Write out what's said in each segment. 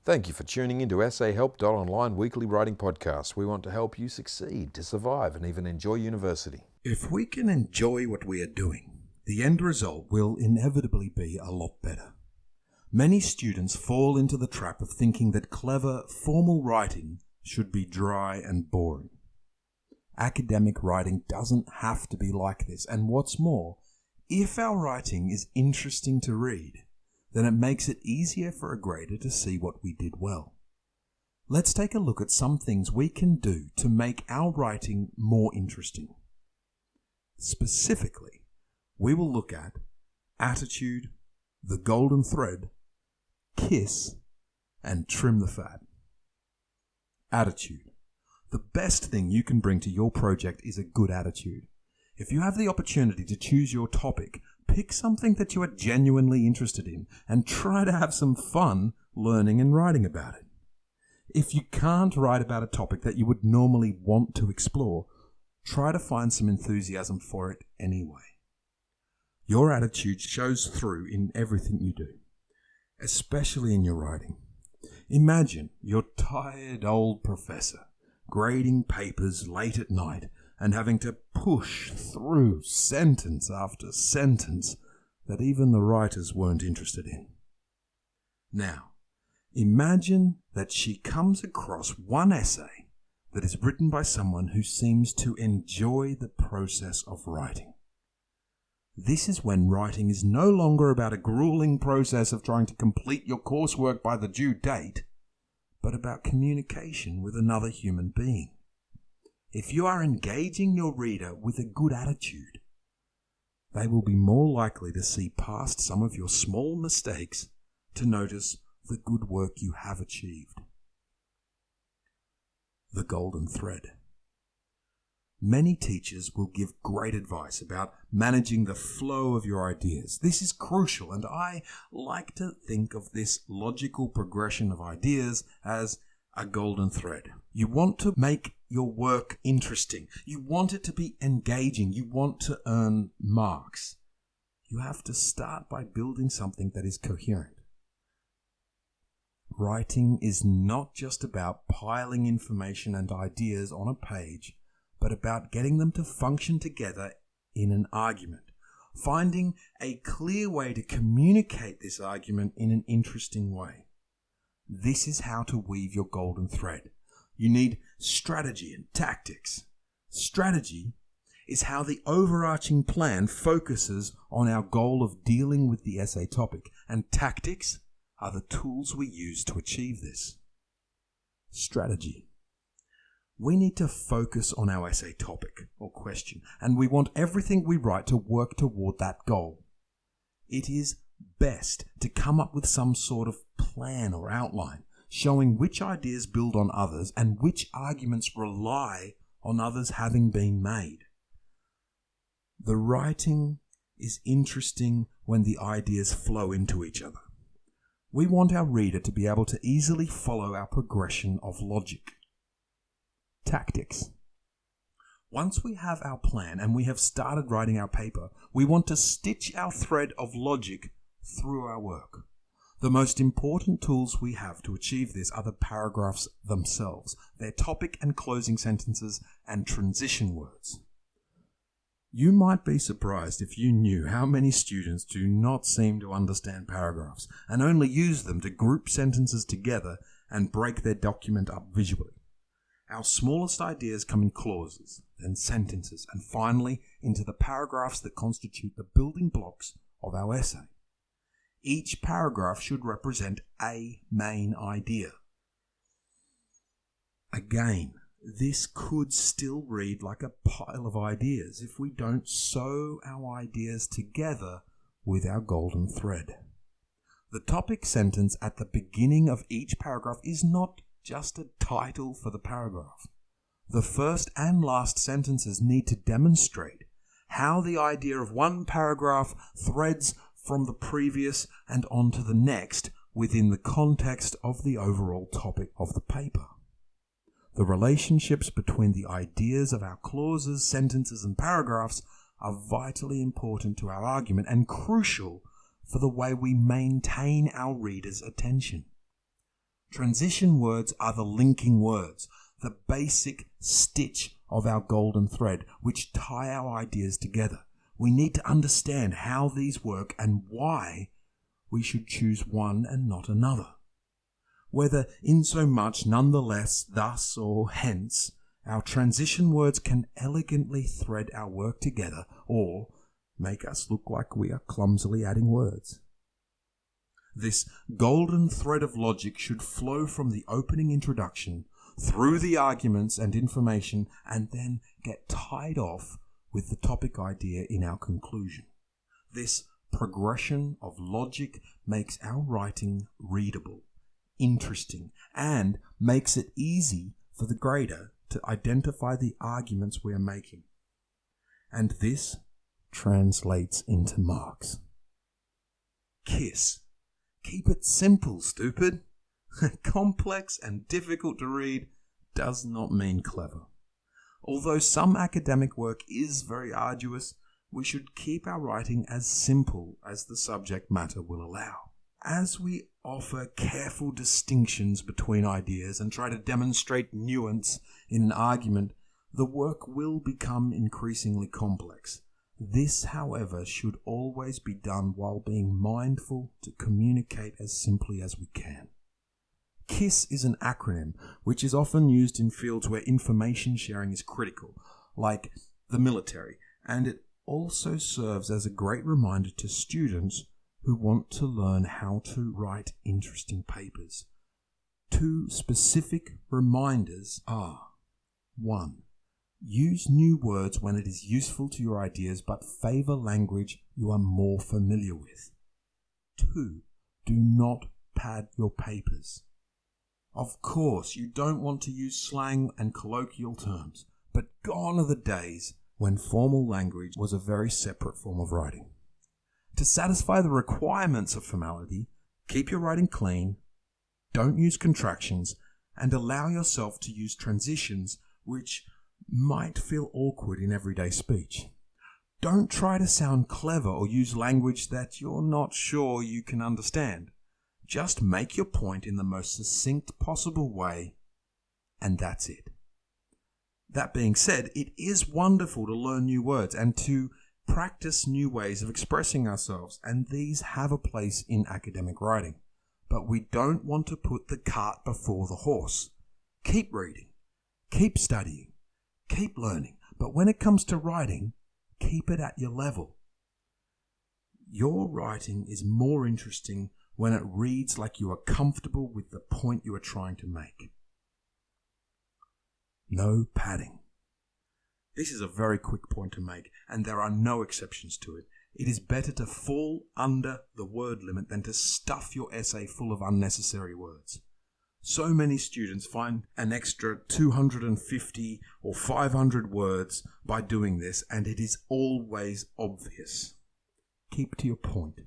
Thank you for tuning into EssayHelp.online weekly writing podcast. We want to help you succeed, to survive, and even enjoy university. If we can enjoy what we are doing, the end result will inevitably be a lot better. Many students fall into the trap of thinking that clever, formal writing should be dry and boring. Academic writing doesn't have to be like this, and what's more, if our writing is interesting to read, then it makes it easier for a grader to see what we did well. Let's take a look at some things we can do to make our writing more interesting. Specifically, we will look at attitude, the golden thread, kiss, and trim the fat. Attitude. The best thing you can bring to your project is a good attitude. If you have the opportunity to choose your topic, pick something that you are genuinely interested in and try to have some fun learning and writing about it. If you can't write about a topic that you would normally want to explore, try to find some enthusiasm for it anyway. Your attitude shows through in everything you do, especially in your writing. Imagine your tired old professor grading papers late at night and having to push through sentence after sentence that even the writers weren't interested in. Now, imagine that she comes across one essay that is written by someone who seems to enjoy the process of writing. This is when writing is no longer about a grueling process of trying to complete your coursework by the due date, but about communication with another human being. If you are engaging your reader with a good attitude, they will be more likely to see past some of your small mistakes to notice the good work you have achieved. The golden thread. Many teachers will give great advice about managing the flow of your ideas. This is crucial, and I like to think of this logical progression of ideas as a golden thread. You want to make your work interesting. You want it to be engaging. You want to earn marks. You have to start by building something that is coherent. Writing is not just about piling information and ideas on a page, but about getting them to function together in an argument. Finding a clear way to communicate this argument in an interesting way. This is how to weave your golden thread. You need strategy and tactics. Strategy is how the overarching plan focuses on our goal of dealing with the essay topic, and tactics are the tools we use to achieve this. Strategy. We need to focus on our essay topic or question, and we want everything we write to work toward that goal. It is best to come up with some sort of plan or outline, showing which ideas build on others and which arguments rely on others having been made. The writing is interesting when the ideas flow into each other. We want our reader to be able to easily follow our progression of logic. Tactics. Once we have our plan and we have started writing our paper, we want to stitch our thread of logic through our work. The most important tools we have to achieve this are the paragraphs themselves, their topic and closing sentences, and transition words. You might be surprised if you knew how many students do not seem to understand paragraphs and only use them to group sentences together and break their document up visually. Our smallest ideas come in clauses, then sentences, and finally into the paragraphs that constitute the building blocks of our essay. Each paragraph should represent a main idea. Again, this could still read like a pile of ideas if we don't sew our ideas together with our golden thread. The topic sentence at the beginning of each paragraph is not just a title for the paragraph. The first and last sentences need to demonstrate how the idea of one paragraph threads from the previous and on to the next within the context of the overall topic of the paper. The relationships between the ideas of our clauses, sentences, and paragraphs are vitally important to our argument and crucial for the way we maintain our readers' attention. Transition words are the linking words, the basic stitch of our golden thread, which tie our ideas together. We need to understand how these work and why we should choose one and not another. Whether insomuch, nonetheless, thus, or hence, our transition words can elegantly thread our work together or make us look like we are clumsily adding words. This golden thread of logic should flow from the opening introduction, through the arguments and information, and then get tied off with the topic idea in our conclusion. This progression of logic makes our writing readable, interesting, and makes it easy for the grader to identify the arguments we are making. And this translates into marks. KISS. Keep it simple, stupid. Complex and difficult to read does not mean clever. Although some academic work is very arduous, we should keep our writing as simple as the subject matter will allow. As we offer careful distinctions between ideas and try to demonstrate nuance in an argument, the work will become increasingly complex. This, however, should always be done while being mindful to communicate as simply as we can. KISS is an acronym which is often used in fields where information sharing is critical, like the military, and it also serves as a great reminder to students who want to learn how to write interesting papers. 2 specific reminders are: 1. Use new words when it is useful to your ideas, but favor language you are more familiar with. 2. Do not pad your papers. Of course, you don't want to use slang and colloquial terms, but gone are the days when formal language was a very separate form of writing. To satisfy the requirements of formality, keep your writing clean, don't use contractions, and allow yourself to use transitions which might feel awkward in everyday speech. Don't try to sound clever or use language that you're not sure you can understand. Just make your point in the most succinct possible way, and that's it. That being said, it is wonderful to learn new words and to practice new ways of expressing ourselves, and these have a place in academic writing. But we don't want to put the cart before the horse. Keep reading, keep studying, keep learning, but when it comes to writing, keep it at your level. Your writing is more interesting when it reads like you are comfortable with the point you are trying to make. No padding. This is a very quick point to make, and there are no exceptions to it. It is better to fall under the word limit than to stuff your essay full of unnecessary words. So many students find an extra 250 or 500 words by doing this, and it is always obvious. Keep to your point.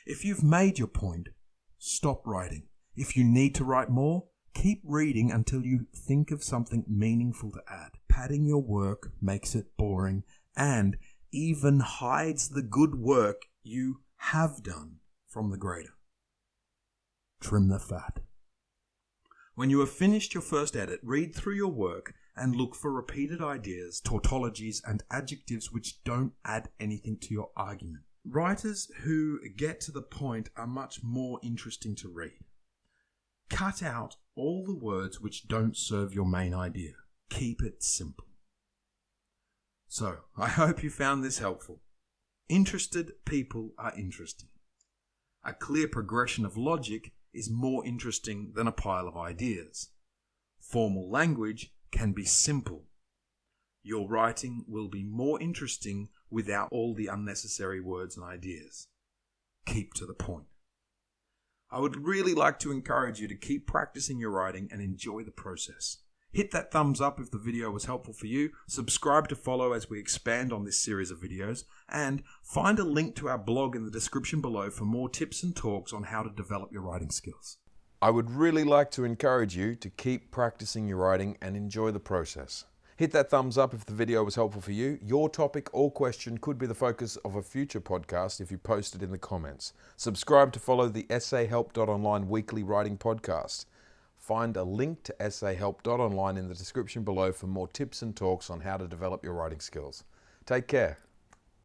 If you've made your point, stop writing. If you need to write more, keep reading until you think of something meaningful to add. Padding your work makes it boring and even hides the good work you have done from the grader. Trim the fat. When you have finished your first edit, read through your work and look for repeated ideas, tautologies, and adjectives which don't add anything to your argument. Writers who get to the point are much more interesting to read. Cut out all the words which don't serve your main idea. Keep it simple. So, I hope you found this helpful. Interested people are interesting. A clear progression of logic is more interesting than a pile of ideas. Formal language can be simple. Your writing will be more interesting without all the unnecessary words and ideas. Keep to the point. I would really like to encourage you to keep practicing your writing and enjoy the process. Hit that thumbs up if the video was helpful for you, subscribe to follow as we expand on this series of videos, and find a link to our blog in the description below for more tips and talks on how to develop your writing skills. I would really like to encourage you to keep practicing your writing and enjoy the process. Hit that thumbs up if the video was helpful for you. Your topic or question could be the focus of a future podcast if you post it in the comments. Subscribe to follow the EssayHelp.online weekly writing podcast. Find a link to EssayHelp.online in the description below for more tips and talks on how to develop your writing skills. Take care.